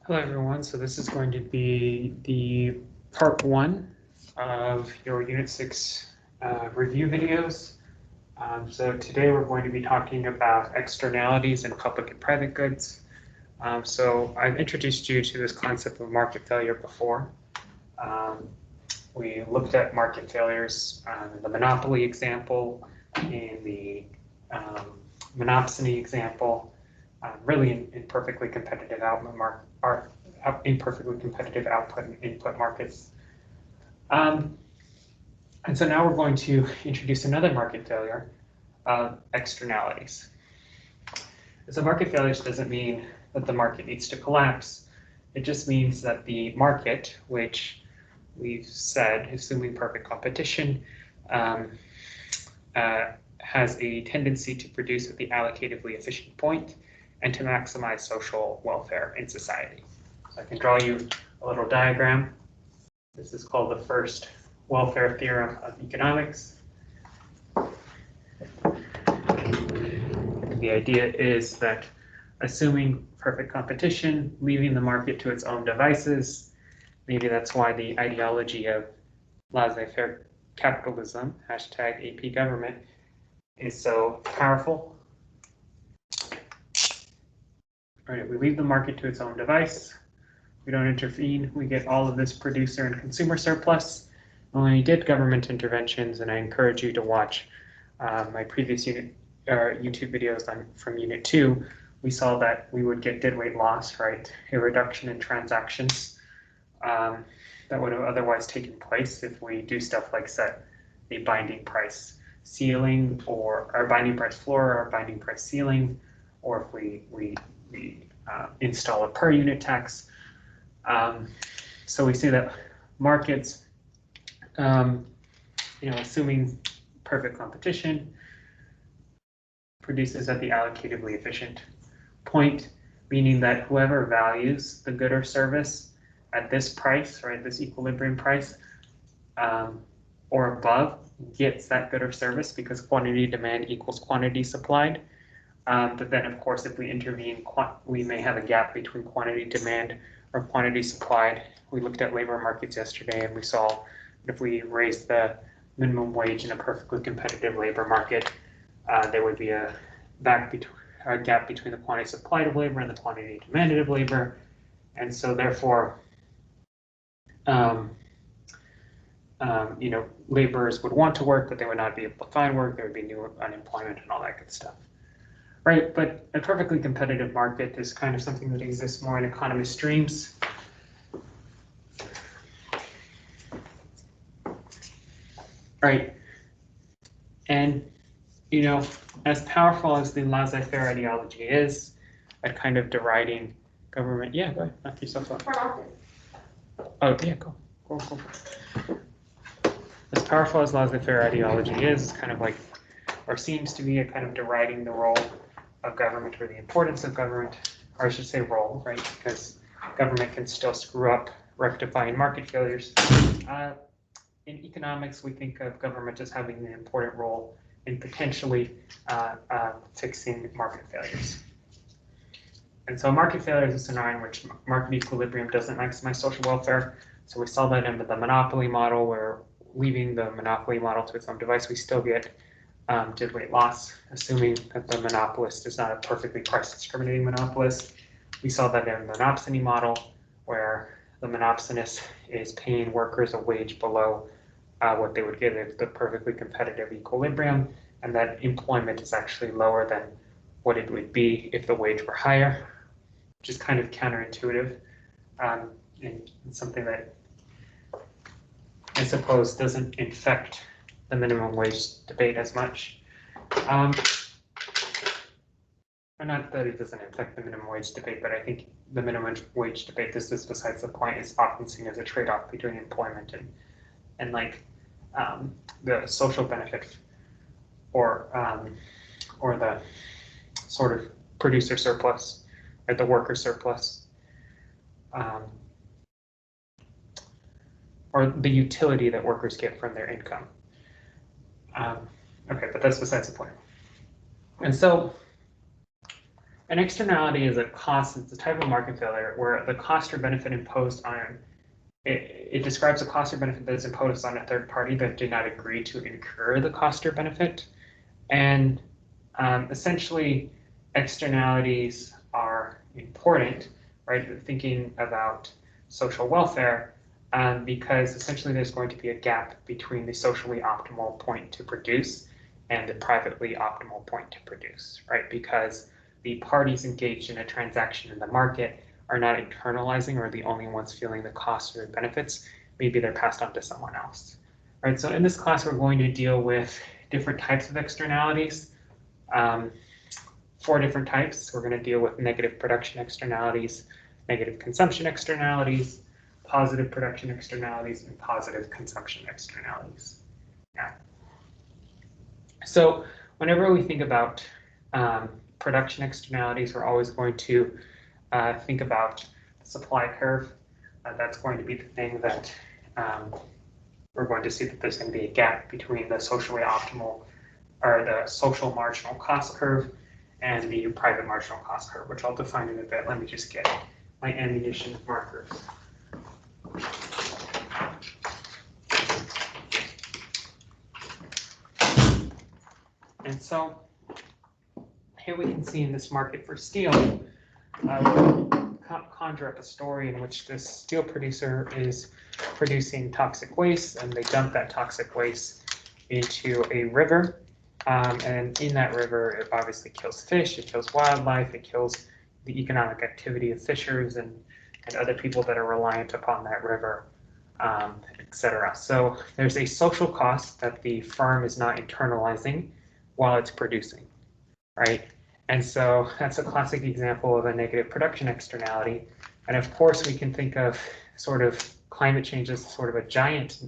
Hello everyone, so this is going to be the part 1 of your Unit 6 review videos. So today we're going to be talking about externalities in public and private goods. So I've introduced you to this concept of market failure before. We looked at market failures in the monopoly example, in the monopsony example, really in perfectly competitive imperfectly competitive output and input markets. And so now we're going to introduce another market failure of externalities. So market failures doesn't mean that the market needs to collapse. It just means that the market, which we've said, assuming perfect competition, has a tendency to produce at the allocatively efficient point and to maximize social welfare in society. So I can draw you a little diagram. This is called the first welfare theorem of economics. The idea is that assuming perfect competition, leaving the market to its own devices, maybe that's why the ideology of laissez-faire capitalism, #AP government, is so powerful. All right, we leave the market to its own device. We don't intervene. We get all of this producer and consumer surplus. And when we did government interventions, and I encourage you to watch my previous YouTube videos from Unit 2, we saw that we would get deadweight loss, right? A reduction in transactions that would have otherwise taken place if we do stuff like set the binding price ceiling or our binding price floor or our binding price ceiling, or if we install a per unit tax. So we see that markets, assuming perfect competition, produces at the allocatively efficient point, meaning that whoever values the good or service at this price, right, this equilibrium price, or above, gets that good or service because quantity demand equals quantity supplied. But then, of course, if we intervene, we may have a gap between quantity demand or quantity supplied. We looked at labor markets yesterday, and we saw that if we raised the minimum wage in a perfectly competitive labor market, there would be a gap between the quantity supplied of labor and the quantity demanded of labor. And so, therefore, laborers would want to work, but they would not be able to find work. There would be new unemployment and all that good stuff. Right, but a perfectly competitive market is kind of something that exists more in economist dreams. Right, and as powerful as the laissez-faire ideology is at kind of deriding government, yeah, go ahead, knock yourself out. Oh yeah, go. As powerful as laissez-faire ideology is, it's kind of like, or seems to be, a kind of deriding the role of government or the importance of government, or I should say role, right? Because government can still screw up rectifying market failures. In economics, we think of government as having an important role in potentially fixing market failures. And so market failure is a scenario in which market equilibrium doesn't maximize social welfare. So we saw that in the monopoly model, where leaving the monopoly model to its own device, we still get deadweight loss, assuming that the monopolist is not a perfectly price discriminating monopolist. We saw that in the monopsony model, where the monopsonist is paying workers a wage below what they would get if the perfectly competitive equilibrium, and that employment is actually lower than what it would be if the wage were higher, which is kind of counterintuitive, and something that I suppose doesn't infect the minimum wage debate as much. Or not that it doesn't affect the minimum wage debate, but I think the minimum wage debate, this is besides the point, is often seen as a trade-off between employment and like the social benefit or the sort of producer surplus or the worker surplus, or the utility that workers get from their income. Okay, but that's besides the point. And so an externality is a cost. It's a type of market failure where the cost or benefit imposed on it describes a cost or benefit that is imposed on a third party that did not agree to incur the cost or benefit. And essentially, externalities are important, right? Thinking about social welfare, because essentially there's going to be a gap between the socially optimal point to produce and the privately optimal point to produce, right? Because the parties engaged in a transaction in the market are not internalizing or the only ones feeling the costs or the benefits. Maybe they're passed on to someone else, right? So in this class, we're going to deal with different types of externalities, 4 different types. We're going to deal with negative production externalities, negative consumption externalities, positive production externalities, and positive consumption externalities. Yeah. So whenever we think about production externalities, we're always going to think about the supply curve. That's going to be the thing that we're going to see that there's going to be a gap between the socially optimal or the social marginal cost curve and the private marginal cost curve, which I'll define in a bit. Let me just get my ammunition markers. And so here we can see in this market for steel, conjure up a story in which this steel producer is producing toxic waste, and they dump that toxic waste into a river. And in that river, it obviously kills fish, it kills wildlife, it kills the economic activity of fishers and other people that are reliant upon that river, etc. So there's a social cost that the firm is not internalizing while it's producing, right? And so that's a classic example of a negative production externality. And of course, we can think of sort of climate change as sort of a giant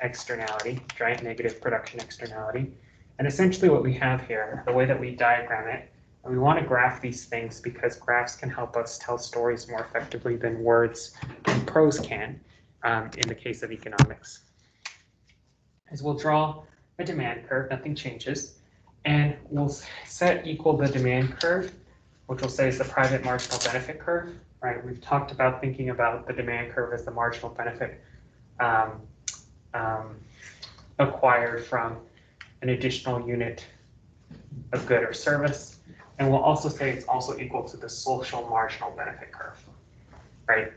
externality, giant negative production externality. And essentially what we have here, the way that we diagram it, and we want to graph these things because graphs can help us tell stories more effectively than words and prose can in the case of economics, is we'll draw a demand curve, nothing changes, and we'll set equal the demand curve, which we'll say is the private marginal benefit curve, right? We've talked about thinking about the demand curve as the marginal benefit acquired from an additional unit of good or service. And we'll also say it's also equal to the social marginal benefit curve, right?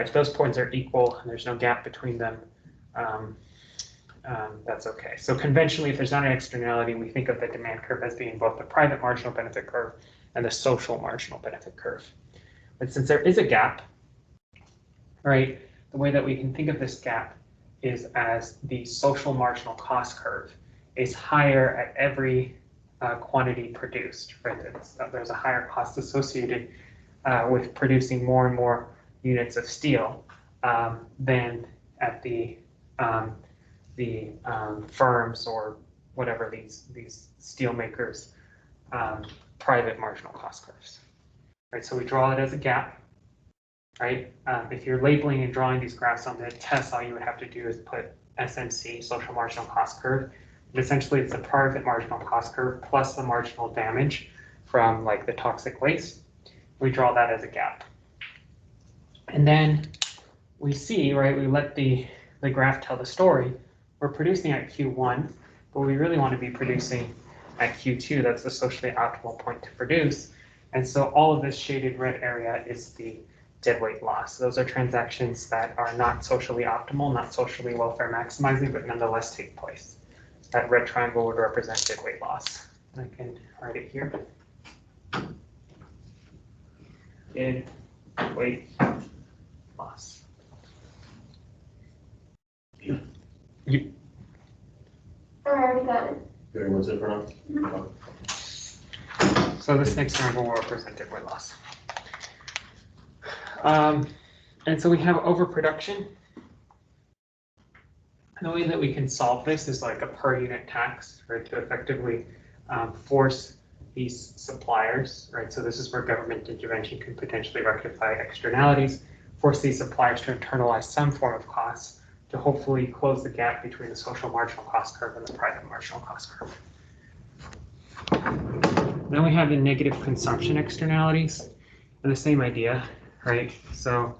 If those points are equal and there's no gap between them, that's okay. So conventionally, if there's not an externality, we think of the demand curve as being both the private marginal benefit curve and the social marginal benefit curve. But since there is a gap, right, the way that we can think of this gap is as the social marginal cost curve is higher at every quantity produced, right? There's a higher cost associated with producing more and more units of steel than at the firms or whatever these steel makers private marginal cost curves, right? So we draw it as a gap, right? If you're labeling and drawing these graphs on the test, all you would have to do is put SMC, social marginal cost curve. But essentially, it's the private marginal cost curve plus the marginal damage from like the toxic waste. We draw that as a gap. And then we see, right, we let the graph tell the story. We're producing at Q1, but we really want to be producing at Q2. That's the socially optimal point to produce. And so all of this shaded red area is the deadweight loss. Those are transactions that are not socially optimal, not socially welfare maximizing, but nonetheless take place. That red triangle would represent deadweight loss. And I can write it here. Deadweight loss. I already got it. Very what's it from? So this next triangle will represent deadweight loss. And so we have overproduction. The way that we can solve this is like a per unit tax, right, to effectively force these suppliers, right? So this is where government intervention can potentially rectify externalities, force these suppliers to internalize some form of costs to hopefully close the gap between the social marginal cost curve and the private marginal cost curve. Then we have the negative consumption externalities, and the same idea, right? So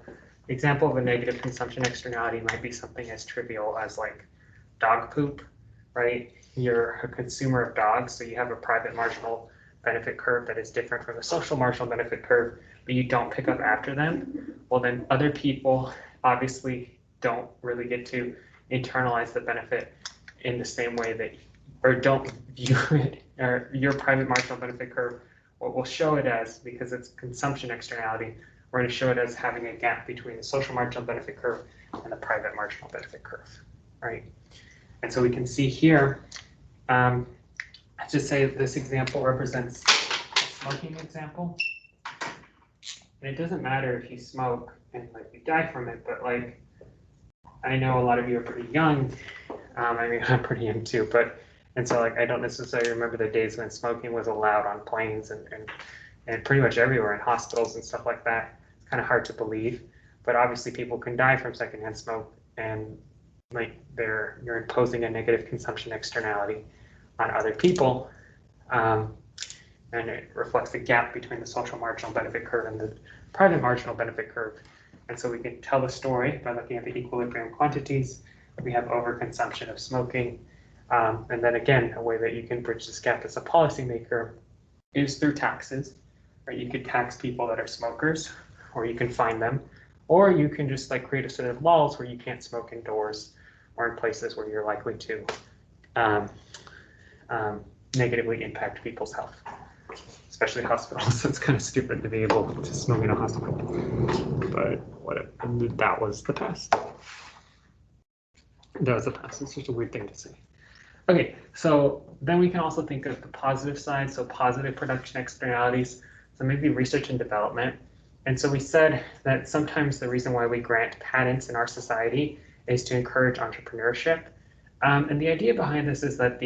example of a negative consumption externality might be something as trivial as like dog poop, right? You're a consumer of dogs, so you have a private marginal benefit curve that is different from the social marginal benefit curve, but you don't pick up after them. Well, then other people obviously don't really get to internalize the benefit in the same way that, or don't view it, or your private marginal benefit curve, what we'll show it as, because it's consumption externality, we're going to show it as having a gap between the social marginal benefit curve and the private marginal benefit curve, right? And so we can see here, let's just say this example represents a smoking example. And it doesn't matter if you smoke and like you die from it, but like, I know a lot of you are pretty young. I mean, I'm pretty young too, but, and so like, I don't necessarily remember the days when smoking was allowed on planes and pretty much everywhere in hospitals and stuff like that. It's kind of hard to believe, but obviously people can die from secondhand smoke, and like you're imposing a negative consumption externality on other people. And it reflects the gap between the social marginal benefit curve and the private marginal benefit curve. And so we can tell the story by looking at the equilibrium quantities. We have overconsumption of smoking. And then again, a way that you can bridge this gap as a policymaker is through taxes. Right? You could tax people that are smokers, or you can fine them, or you can just like create a set of laws where you can't smoke indoors or in places where you're likely to negatively impact people's health, especially hospitals. It's kind of stupid to be able to smoke in a hospital, but whatever. That was the past. That was the past. It's just a weird thing to say. Okay, so then we can also think of the positive side, so positive production externalities, so maybe research and development. And so we said that sometimes the reason why we grant patents in our society is to encourage entrepreneurship. And the idea behind this is that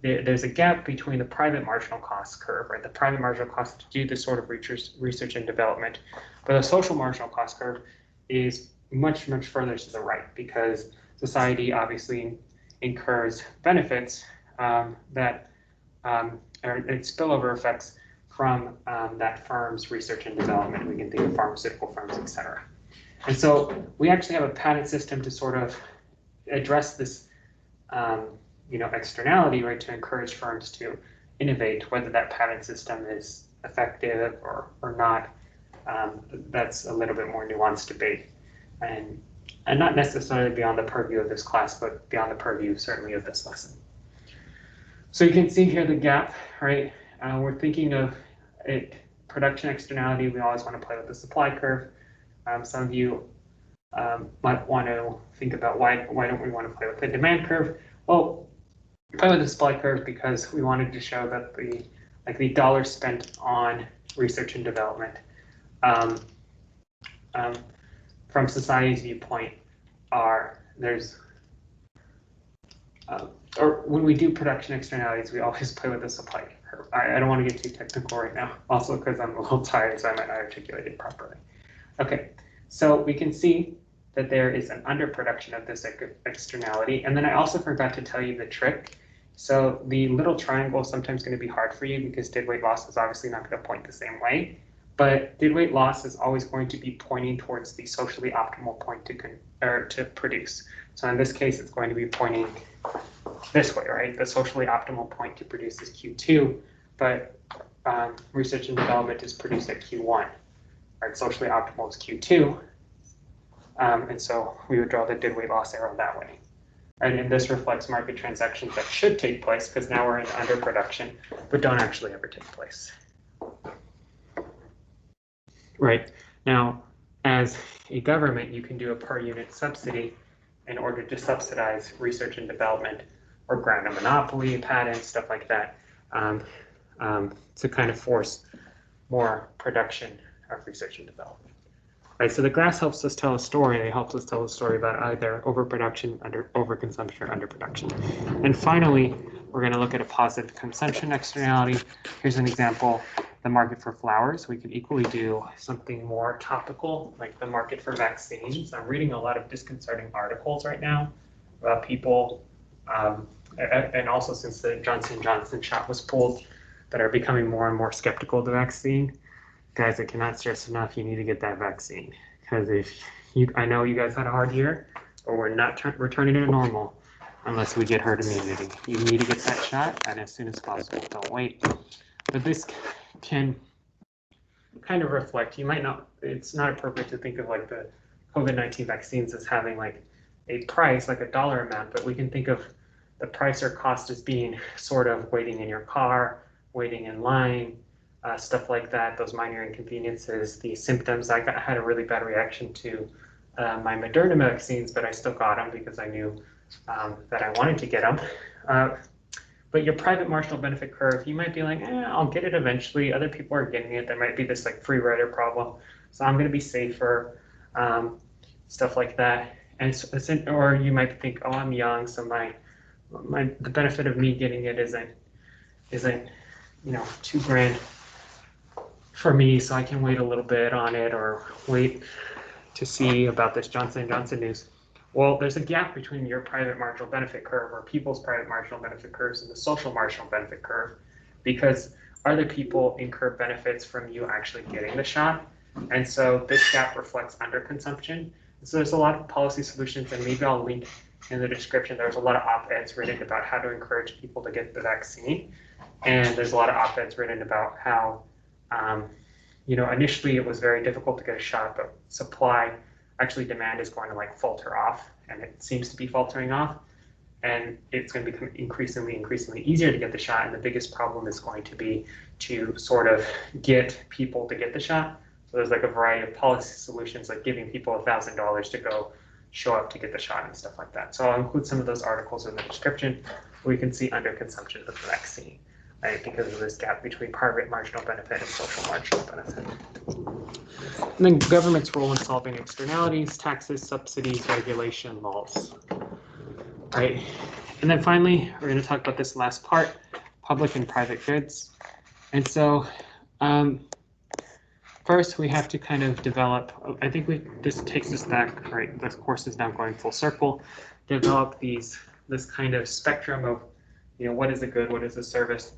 there's a gap between the private marginal cost curve, right? The private marginal cost to do this sort of research and development, but the social marginal cost curve is much, much further to the right, because society obviously incurs benefits that are spillover effects from that firm's research and development. We can think of pharmaceutical firms, et cetera. And so we actually have a patent system to sort of address this externality, right, to encourage firms to innovate. Whether that patent system is effective or not, that's a little bit more nuanced debate, and not necessarily beyond the purview of this class, but beyond the purview certainly of this lesson. So you can see here the gap, right? We're thinking of it, production externality. We always want to play with the supply curve. Some of you might want to think about why don't we want to play with the demand curve? Well, we play with the supply curve because we wanted to show that the dollars spent on research and development from society's viewpoint or when we do production externalities, we always play with the supply curve. I don't want to get too technical right now, also because I'm a little tired, so I might not articulate it properly. Okay, so we can see that there is an underproduction of this externality. And then I also forgot to tell you the trick. So the little triangle is sometimes going to be hard for you because deadweight loss is obviously not going to point the same way. But deadweight loss is always going to be pointing towards the socially optimal point to produce. So in this case, it's going to be pointing this way, right? The socially optimal point to produce is Q2, but research and development is produced at Q1. Right? Socially optimal is Q2. And so we would draw the deadweight loss arrow that way. Right? And this reflects market transactions that should take place because now we're in underproduction, but don't actually ever take place. Right. Now, as a government, you can do a per unit subsidy in order to subsidize research and development or grant a monopoly, patent, stuff like that, to kind of force more production of research and development. Right, so the graphs helps us tell a story. It helps us tell a story about either overproduction, overconsumption, or underproduction. And finally, we're going to look at a positive consumption externality. Here's an example, the market for flowers. We could equally do something more topical, like the market for vaccines. I'm reading a lot of disconcerting articles right now about people, and also since the Johnson & Johnson shot was pulled, that are becoming more and more skeptical of the vaccine, guys, I cannot stress enough, you need to get that vaccine. Because I know you guys had a hard year, but we're not returning to normal unless we get herd immunity. You need to get that shot, and as soon as possible. Don't wait. But this can kind of reflect, you might not, it's not appropriate to think of like the COVID-19 vaccines as having like a price, like a dollar amount, but we can think of the price or cost as being sort of waiting in your car, waiting in line, stuff like that, those minor inconveniences, the symptoms. I had a really bad reaction to my Moderna vaccines, but I still got them because I knew that I wanted to get them. But your private marginal benefit curve, you might be like, I'll get it eventually. Other people are getting it. There might be this like free rider problem. So I'm going to be safer, stuff like that. And or you might think, oh, I'm young, so the benefit of me getting it isn't $2,000 for me, so I can wait a little bit on it or wait to see about this Johnson & Johnson news. Well, there's a gap between your private marginal benefit curve or people's private marginal benefit curves and the social marginal benefit curve, because other people incur benefits from you actually getting the shot. And so this gap reflects underconsumption. So there's a lot of policy solutions, and maybe I'll link in the description. There's a lot of op-eds written about how to encourage people to get the vaccine. And there's a lot of op-eds written about how, initially it was very difficult to get a shot, but demand is going to like falter off, and it seems to be faltering off, and it's going to become increasingly easier to get the shot. And the biggest problem is going to be to sort of get people to get the shot. So there's like a variety of policy solutions, like giving people $1,000 to go show up to get the shot and stuff like that. So I'll include some of those articles in the description where you can see underconsumption of the vaccine, right? Because of this gap between private marginal benefit and social marginal benefit. And then government's role in solving externalities, taxes, subsidies, regulation, laws, right? And then finally, we're going to talk about this last part, public and private goods. And so first we have to kind of develop, I think this takes us back, right? This course is now going full circle, develop this kind of spectrum of, what is a good, what is a service,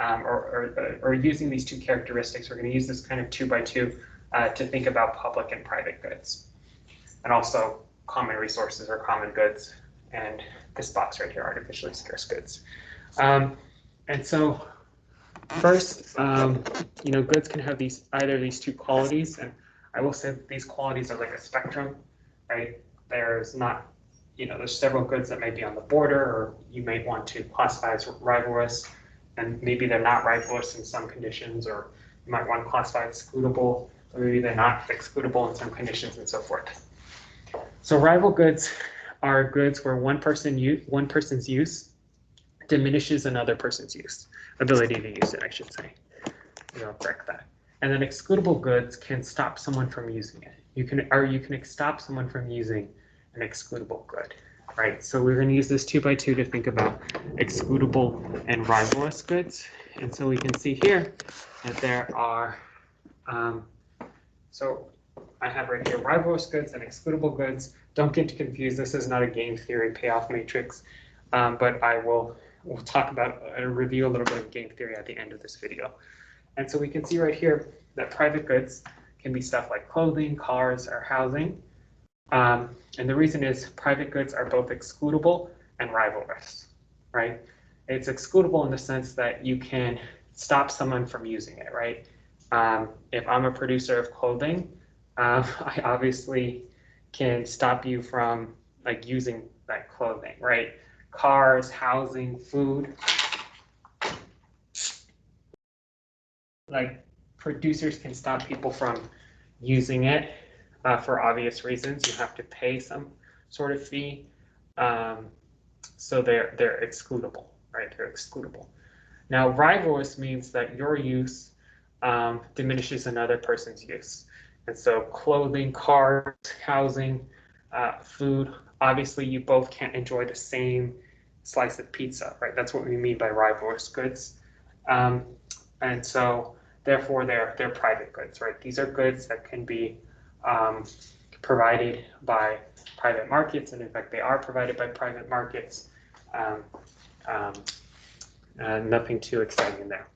or using these two characteristics. We're going to use this kind of 2x2 to think about public and private goods, and also common resources or common goods, and this box right here, artificially scarce goods. And so first, goods can have either these two qualities, and I will say that these qualities are like a spectrum, right? There's not, there's several goods that may be on the border, or you may want to classify as rivalrous, and maybe they're not rivalrous in some conditions, or you might want to classify as excludable, or maybe they're not excludable in some conditions, and so forth. So rival goods are goods where one person's use diminishes another person's ability to use it, I should say. Correct that. And then excludable goods can stop someone from using it. You can stop someone from using an excludable good, right? So we're going to use this 2x2 to think about excludable and rivalrous goods. And so we can see here that there are, so I have right here rivalrous goods and excludable goods. Don't get confused. This is not a game theory payoff matrix, but we'll talk about review a little bit of game theory at the end of this video. And so we can see right here that private goods can be stuff like clothing, cars, or housing. And the reason is private goods are both excludable and rivalrous, right? It's excludable in the sense that you can stop someone from using it, right? If I'm a producer of clothing, I obviously can stop you from like using that clothing, right? Cars, housing, food. Like producers can stop people from using it for obvious reasons. You have to pay some sort of fee. So they're excludable, right? They're excludable. Now, rivalrous means that your use diminishes another person's use. And so clothing, cars, housing, food, obviously you both can't enjoy the same slice of pizza, right? That's what we mean by rivalrous goods. And so therefore they're private goods, right? These are goods that can be provided by private markets, and in fact they are provided by private markets. Nothing too exciting there.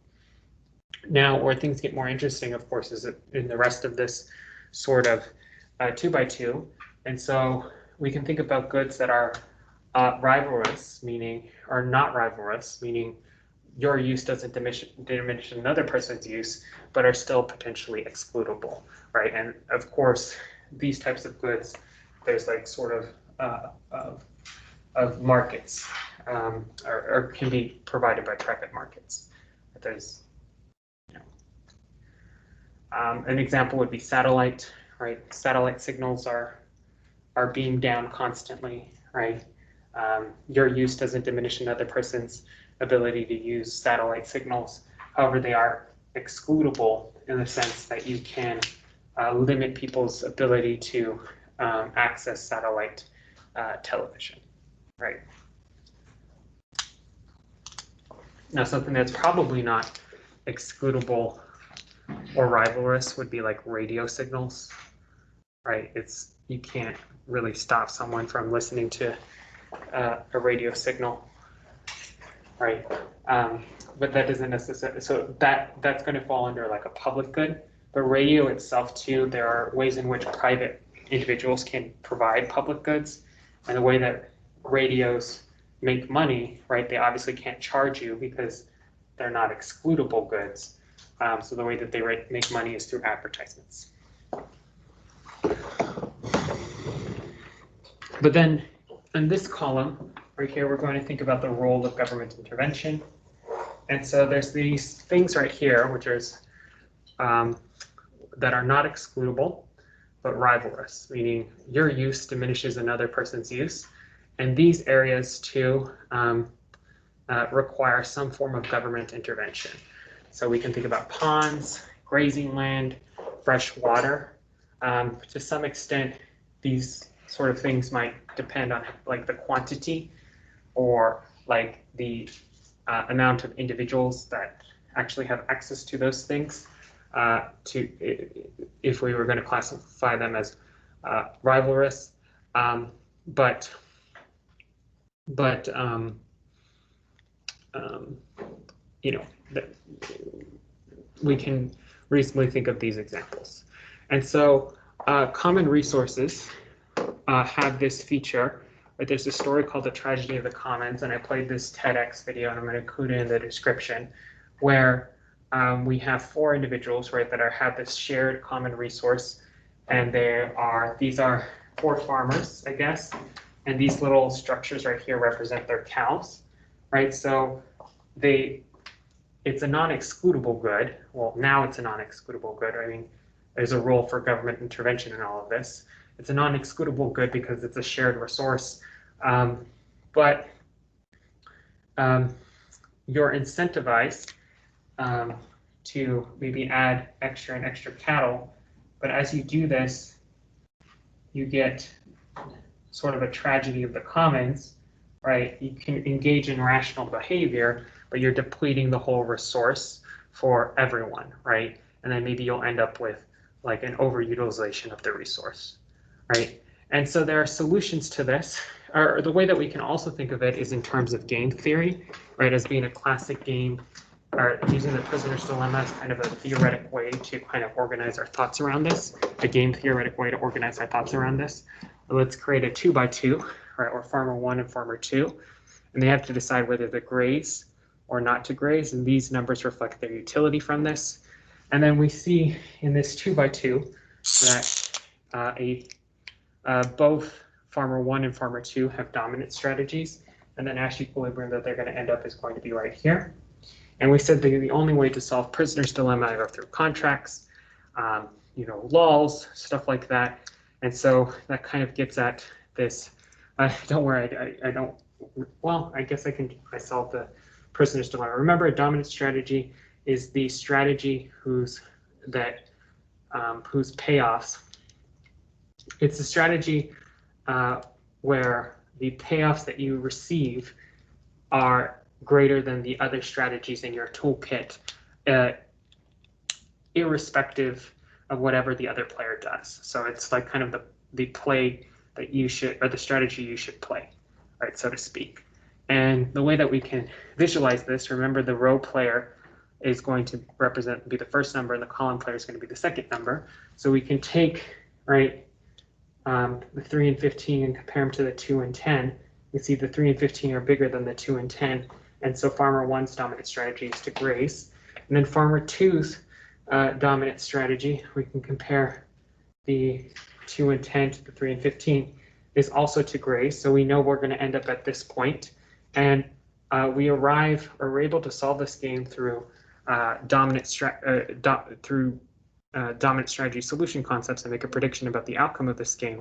Now, where things get more interesting, of course, is in the rest of this sort of 2x2. And so we can think about goods that are rivalrous, meaning, or not rivalrous, meaning your use doesn't diminish another person's use, but are still potentially excludable, right? And of course, these types of goods, there's like sort of markets, or can be provided by private markets. But there's, an example would be satellite, right? Satellite signals are beamed down constantly, right? Your use doesn't diminish another person's ability to use satellite signals. However, they are excludable in the sense that you can limit people's ability to access satellite television, right? Now, something that's probably not excludable or rivalrous would be like radio signals, right? You can't really stop someone from listening to a radio signal, right? But that doesn't necessarily, so that's going to fall under like a public good. But radio itself too, there are ways in which private individuals can provide public goods, and the way that radios make money, right? They obviously can't charge you because they're not excludable goods. So the way that they make money is through advertisements. But then in this column right here, we're going to think about the role of government intervention. And so there's these things right here, which is that are not excludable, but rivalrous, meaning your use diminishes another person's use. And these areas too require some form of government intervention. So we can think about ponds, grazing land, fresh water. To some extent, these sort of things might depend on like the quantity or like the amount of individuals that actually have access to those things, if we were going to classify them as rivalrous. You know, we can reasonably think of these examples. And so common resources have this feature. Right? There's a story called The Tragedy of the Commons, and I played this TEDx video, and I'm going to include it in the description, where we have 4 individuals, right, that have this shared common resource, and these are 4 farmers, I guess, and these little structures right here represent their cows, right? So it's a non-excludable good. Well, now it's a non-excludable good. I mean, there's a role for government intervention in all of this. It's a non-excludable good because it's a shared resource, but you're incentivized to maybe add extra and extra cattle, but as you do this, you get sort of a tragedy of the commons, right? You can engage in rational behavior, but you're depleting the whole resource for everyone, right? And then maybe you'll end up with like an overutilization of the resource, right? And so there are solutions to this, or the way that we can also think of it is in terms of game theory, right? As being a classic game, or using the prisoner's dilemma as kind of a theoretic way to kind of organize our thoughts around this, a game theoretic way to organize our thoughts around this. Let's create a 2x2, right, or farmer 1 and farmer 2, and they have to decide whether to graze or not to graze, and these numbers reflect their utility from this. And then we see in this 2x2 that both farmer 1 and farmer 2 have dominant strategies, and the Nash equilibrium that they're going to end up is going to be right here. And we said the only way to solve prisoner's dilemma are through contracts, laws, stuff like that. And so that kind of gets at this. Don't worry, I don't. Well, I guess I solve the prisoner's dilemma. Remember, a dominant strategy is the strategy whose payoffs. It's a strategy where the payoffs that you receive are greater than the other strategies in your toolkit, irrespective of whatever the other player does. So it's like kind of the play that you should, or the strategy you should play, right, so to speak. And the way that we can visualize this, remember the row player is going to be the first number, and the column player is going to be the second number. So we can take, right, the 3 and 15 and compare them to the 2 and 10. You see the 3 and 15 are bigger than the 2 and 10. And so farmer 1's dominant strategy is to graze. And then farmer 2's dominant strategy, we can compare the 2 and 10 to the 3 and 15, is also to graze. So we know we're going to end up at this point. And we're able to solve this game through dominant strategy solution concepts and make a prediction about the outcome of this game.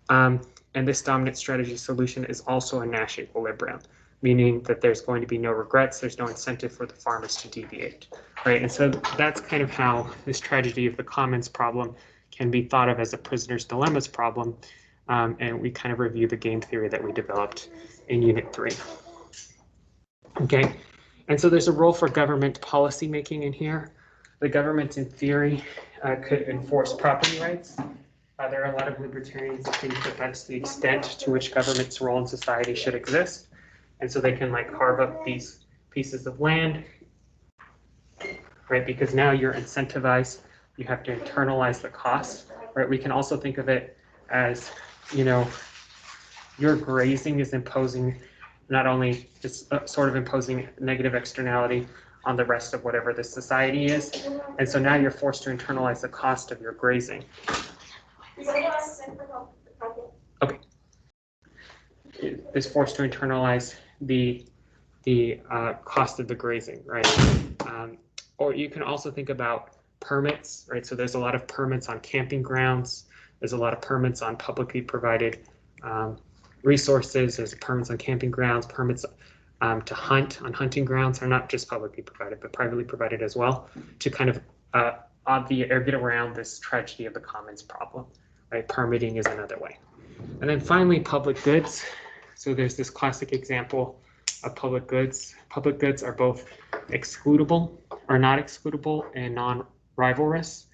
And this dominant strategy solution is also a Nash equilibrium, meaning that there's going to be no regrets, there's no incentive for the farmers to deviate, right? And so that's kind of how this tragedy of the commons problem can be thought of as a prisoner's dilemmas problem. And we kind of review the game theory that we developed in Unit 3. Okay, and so there's a role for government policy making in here. The government, in theory, could enforce property rights. There are a lot of libertarians who think that that's the extent to which government's role in society should exist. And so they can like carve up these pieces of land, right? Because now you're incentivized, you have to internalize the cost, right? We can also think of it as, you know, your grazing is imposing, not only it's sort of imposing negative externality on the rest of whatever this society is. And so now you're forced to internalize the cost of your grazing. Okay. It's forced to internalize the cost of the grazing, right? Or you can also think about permits, right? So there's a lot of permits on camping grounds. There's a lot of permits on publicly provided resources. There's permits on camping grounds, permits to hunt on hunting grounds are not just publicly provided, but privately provided as well, to kind of obviate or get around this tragedy of the commons problem, right? Permitting is another way. And then finally, public goods. So there's this classic example of public goods. Public goods are both excludable or not excludable and non-rivalrous.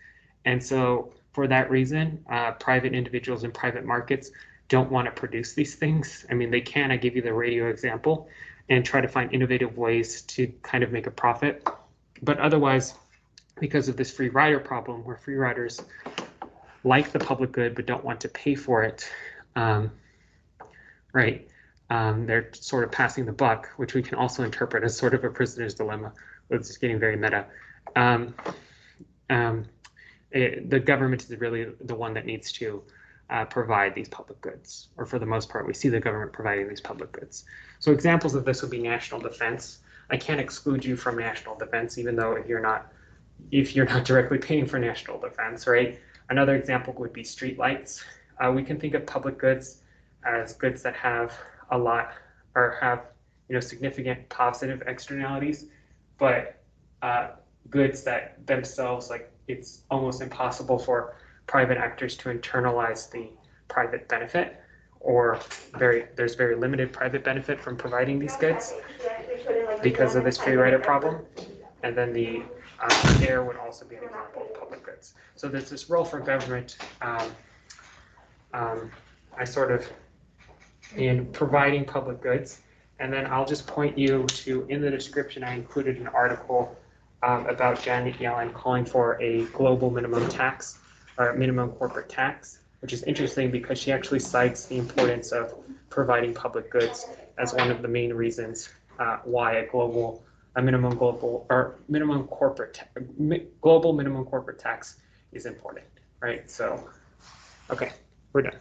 And so for that reason, private individuals in private markets don't want to produce these things. I mean, they can, I give you the radio example, and try to find innovative ways to kind of make a profit. But otherwise, because of this free rider problem, where free riders like the public good but don't want to pay for it, right? They're sort of passing the buck, which we can also interpret as sort of a prisoner's dilemma, which is getting very meta. The government is really the one that needs to provide these public goods, or for the most part, we see the government providing these public goods. So examples of this would be national defense. I can't exclude you from national defense, even though if you're not directly paying for national defense, right? Another example would be street lights. We can think of public goods as goods that have a lot or have, you know, significant positive externalities, but goods that themselves, like, it's almost impossible for private actors to internalize the private benefit, or there's very limited private benefit from providing these goods because of this free rider problem. And then the air would also be an example of public goods. So there's this role for government, I sort of, in providing public goods. And then I'll just point you to, in the description, I included an article about Janet Yellen calling for a global minimum tax, or minimum corporate tax, which is interesting because she actually cites the importance of providing public goods as one of the main reasons why a global minimum corporate tax is important, right? So, okay, we're done.